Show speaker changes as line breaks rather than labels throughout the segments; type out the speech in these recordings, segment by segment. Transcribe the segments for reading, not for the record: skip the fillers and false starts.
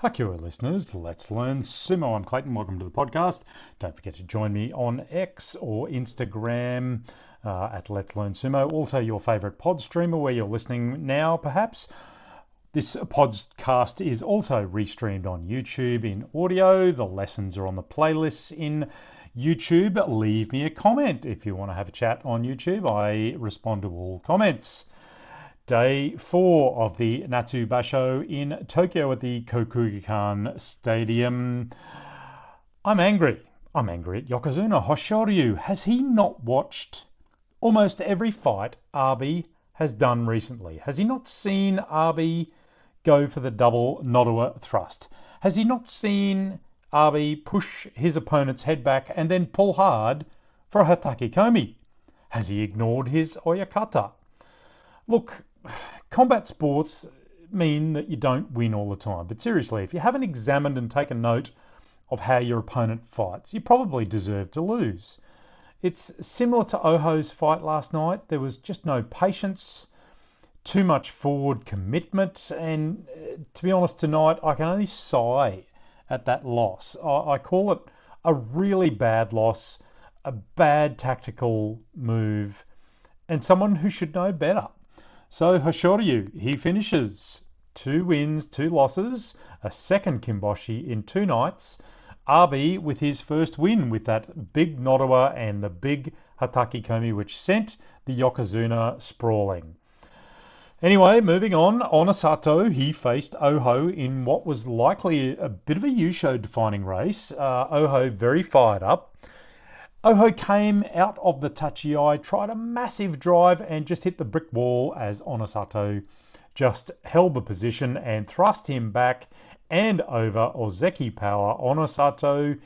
Hikiotoshi listeners, let's learn sumo. I'm Clayton. Welcome to the podcast. Don't forget to join me on X or Instagram at Let's Learn Sumo. Also, your favourite pod streamer where you're listening now, perhaps. This podcast is also restreamed on YouTube in audio. The lessons are on the playlists in YouTube. Leave me a comment if you want to have a chat on YouTube. I respond to all comments. Day 4 of the Natsu Basho in Tokyo at the Kokugikan Stadium. I'm angry. I'm angry at Yokozuna. Hoshoryu. Has he not watched almost every fight Abe has done recently? Has he not seen Abe go for the double Nodowa thrust? Has he not seen Abe push his opponent's head back and then pull hard for a Hatake Komi? Has he ignored his Oyakata? Look, combat sports mean that you don't win all the time. But seriously, if you haven't examined and taken note of how your opponent fights, you probably deserve to lose. It's similar to Oho's fight last night. There was just no patience, too much forward commitment, and to be honest, tonight I can only sigh at that loss. I call it a really bad loss, a bad tactical move, and someone who should know better. So Hoshoryu, he finishes 2 wins, 2 losses, a second Kimboshi in 2 nights. Abe with his first win with that big Nodowa and the big Hatake Komi, which sent the Yokozuna sprawling. Anyway, moving on, Onosato, he faced Oho in what was likely a bit of a Yusho defining race. Oho very fired up. Oho came out of the tachiai, tried a massive drive and just hit the brick wall as Onosato just held the position and thrust him back and over Ozeki power. Onosato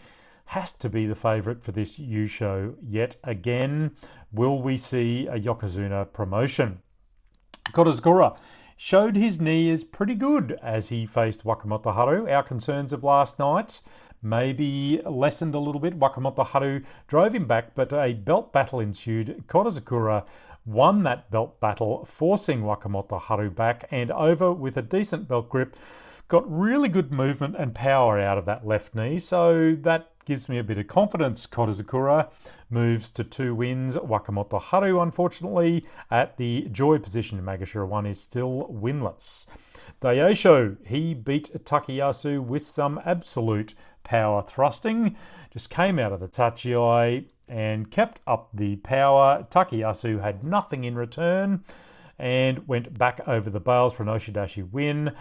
has to be the favourite for this Yusho yet again. Will we see a Yokozuna promotion? Kodazakura showed his knee is pretty good as he faced Wakamoto Haru. Our concerns of last night maybe lessened a little bit. Wakamoto Haru drove him back, but a belt battle ensued. Kodazakura won that belt battle, forcing Wakamoto Haru back and over with a decent belt grip. Got really good movement and power out of that left knee, so that gives me a bit of confidence. Kodazakura moves to 2 wins. Wakamoto Haru, unfortunately, at the joy position in Magashira 1 is still winless. Daisho, he beat Takayasu with some absolute power thrusting. Just came out of the tachiai and kept up the power. Takayasu had nothing in return and went back over the bales for an Oshidashi win.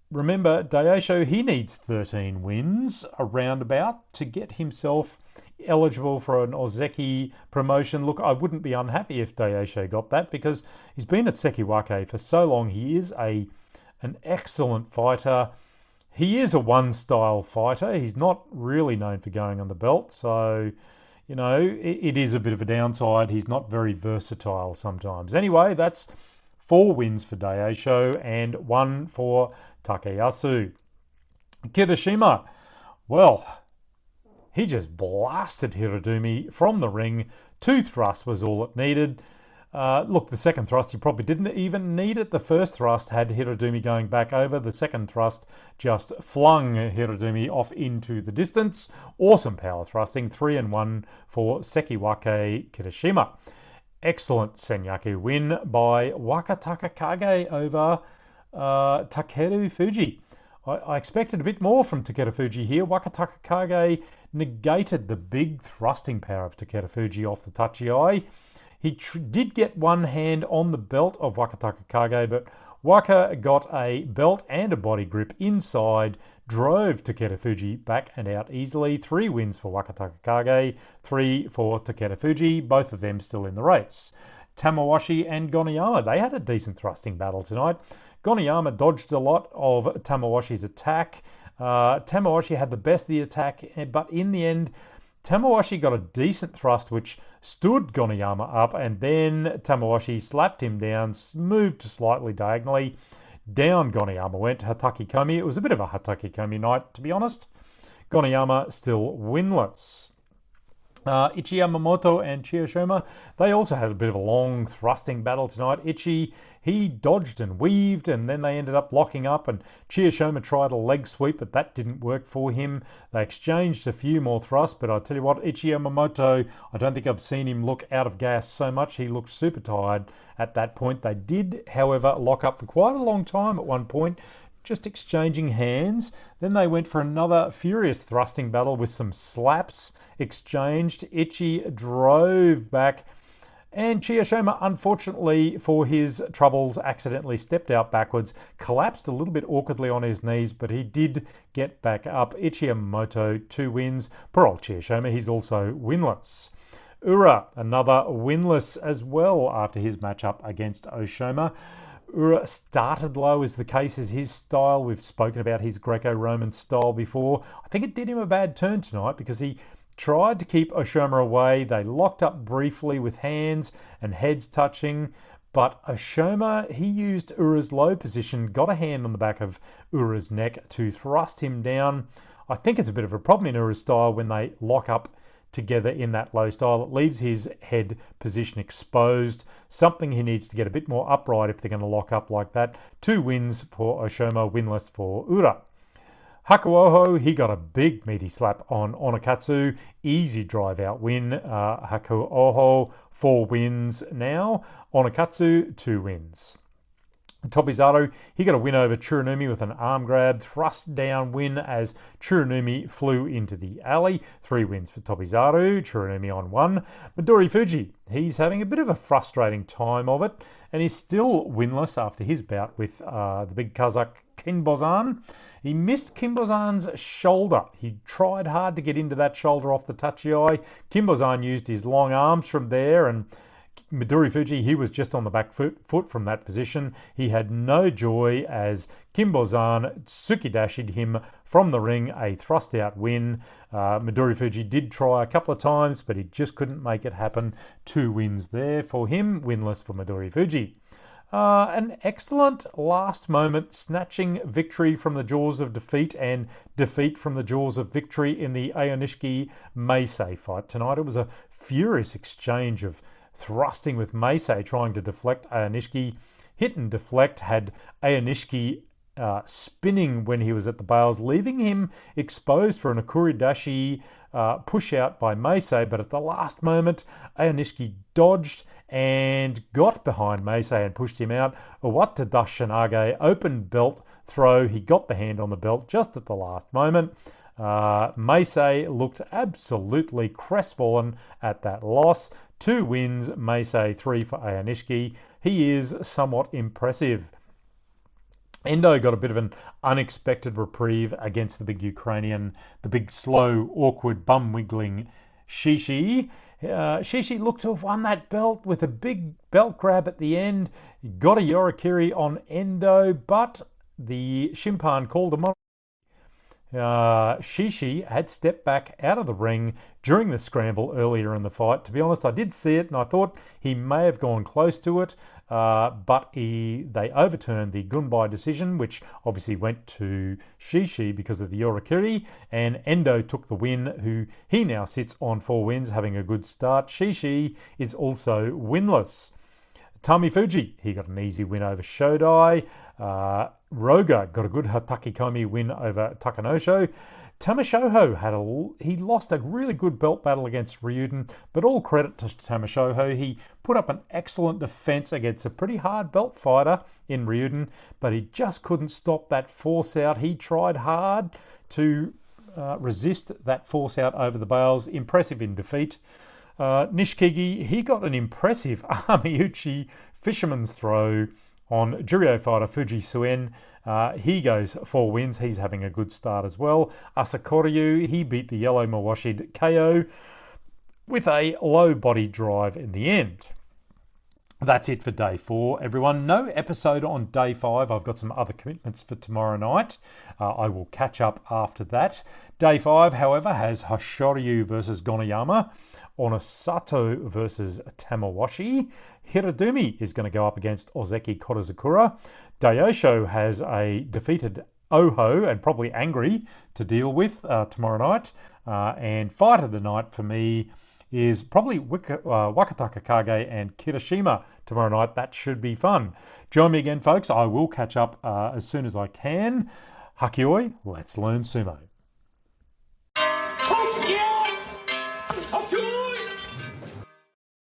Remember, Daisho, he needs 13 wins around about to get himself eligible for an Ozeki promotion. Look, I wouldn't be unhappy if Daisho got that because he's been at Sekiwake for so long. He is an excellent fighter. He is a one-style fighter. He's not really known for going on the belt, so, you know, it is a bit of a downside. He's not very versatile sometimes. Anyway, that's 4 wins for Daisho and 1 for Takayasu. Kirishima, well, he just blasted Hirodumi from the ring. 2 thrusts was all it needed. Look, the second thrust, he probably didn't even need it. The first thrust had Hirodumi going back over. The second thrust just flung Hirodumi off into the distance. Awesome power thrusting. 3-1 for Sekiwake Kirishima. Excellent Senyaku win by Wakataka Kage over Takeru Fuji. I expected a bit more from Takeru Fuji here. Wakataka Kage negated the big thrusting power of Takeru Fuji off the tachiai. He did get one hand on the belt of Wakataka Kage, but Waka got a belt and a body grip inside, drove Takeru Fuji back and out easily. 3 wins for Wakataka Kage, 3 for Takeru Fuji, both of them still in the race. Tamawashi and Goniyama, they had a decent thrusting battle tonight. Goniyama dodged a lot of Tamawashi's attack. Tamawashi had the best of the attack, but in the end, Tamawashi got a decent thrust which stood Goniyama up, and then Tamawashi slapped him down, moved slightly diagonally. Down Goniyama went. Hatake Komi. It was a bit of a Hatake Komi night, to be honest. Goniyama still winless. Ichi Yamamoto and Chiyoshima, they also had a bit of a long thrusting battle tonight. Ichi, he dodged and weaved, and then they ended up locking up, and Chiyoshima tried a leg sweep, but that didn't work for him. They exchanged a few more thrusts, but I'll tell you what, Ichi Yamamoto, I don't think I've seen him look out of gas so much. He looked super tired at that point. They did, however, lock up for quite a long time at one point, just exchanging hands. Then they went for another furious thrusting battle with some slaps exchanged. Ichi drove back, and Chiyoshima, unfortunately for his troubles, accidentally stepped out backwards, collapsed a little bit awkwardly on his knees, but he did get back up. Ichi Yamamoto, 2 wins. Poor old Chiyoshima, he's also winless. Ura, another winless as well after his matchup against Oshima. Ura started low, as the case is his style. We've spoken about his Greco-Roman style before. I think it did him a bad turn tonight because he tried to keep Oshima away. They locked up briefly with hands and heads touching, but Oshima, he used Ura's low position, got a hand on the back of Ura's neck to thrust him down. I think it's a bit of a problem in Ura's style when they lock up together in that low style. It leaves his head position exposed, something he needs to get a bit more upright if they're going to lock up like that. 2 wins for Oshima, winless for Ura. Hakuoho, he got a big meaty slap on Onakatsu. Easy drive out win. Hakuoho, 4 wins now. Onakatsu, 2 wins. Tobizaru, he got a win over Tsurunomi with an arm grab, thrust down win as Tsurunomi flew into the alley. 3 wins for Tobizaru, Tsurunomi on 1. Midori Fuji, he's having a bit of a frustrating time of it, and he's still winless after his bout with the big Kazakh Kinbozan. He missed Kinbozan's shoulder. He tried hard to get into that shoulder off the tachiai. Kinbozan used his long arms from there, and Midori Fuji, he was just on the back foot from that position. He had no joy as Kinbozan tsukidashied him from the ring, a thrust out win. Midori Fuji did try a couple of times, but he just couldn't make it happen. 2 wins there for him, winless for Midori Fuji. An excellent last moment snatching victory from the jaws of defeat and defeat from the jaws of victory in the Aonishiki Meisei fight tonight. It was a furious exchange of thrusting with Meisei trying to deflect Aonishiki. Hit and deflect had Aonishiki spinning when he was at the bales, leaving him exposed for an Akuridashi push out by Meisei, but at the last moment Aonishiki dodged and got behind Meisei and pushed him out. Owata Dashinage, open belt throw. He got the hand on the belt just at the last moment. Meisei looked absolutely crestfallen at that loss. 2 wins, Meisei, 3 for Aonishiki. He is somewhat impressive. Endo got a bit of an unexpected reprieve against the big Ukrainian, the big slow, awkward, bum-wiggling Shishi. Shishi looked to have won that belt with a big belt grab at the end. He got a Yorikiri on Endo, but the Shimpan called him on. Shishi had stepped back out of the ring during the scramble earlier in the fight. To be honest, I did see it and I thought he may have gone close to it, but they overturned the Gunbai decision, which obviously went to Shishi because of the Yorikiri, and Endo took the win, he now sits on 4 wins, having a good start. Shishi is also winless. Tami Fuji, he got an easy win over Shodai. Roga got a good Hatakikomi win over Takanosho. Tamashoho he lost a really good belt battle against Ryuden, but all credit to Tamashoho. He put up an excellent defense against a pretty hard belt fighter in Ryuden, but he just couldn't stop that force out. He tried hard to resist that force out over the bales. Impressive in defeat. Nishikigi, he got an impressive Amiuchi fisherman's throw on Juryo fighter Fuji Suen. He goes 4 wins. He's having a good start as well. Asakoryu, he beat the Yellow Mawashid KO with a low body drive in the end. That's it for day 4, everyone. No episode on day 5. I've got some other commitments for tomorrow night. I will catch up after that. Day 5, however, has Hoshoryu versus Gonayama, Onosato versus Tamawashi. Hiradumi is going to go up against Ozeki Korozakura. Daiyosho has a defeated Oho and probably angry to deal with tomorrow night. And fight of the night for me is probably Wakataka Kage and Kirishima tomorrow night. That should be fun. Join me again, folks. I will catch up as soon as I can. Hakioi, let's learn sumo.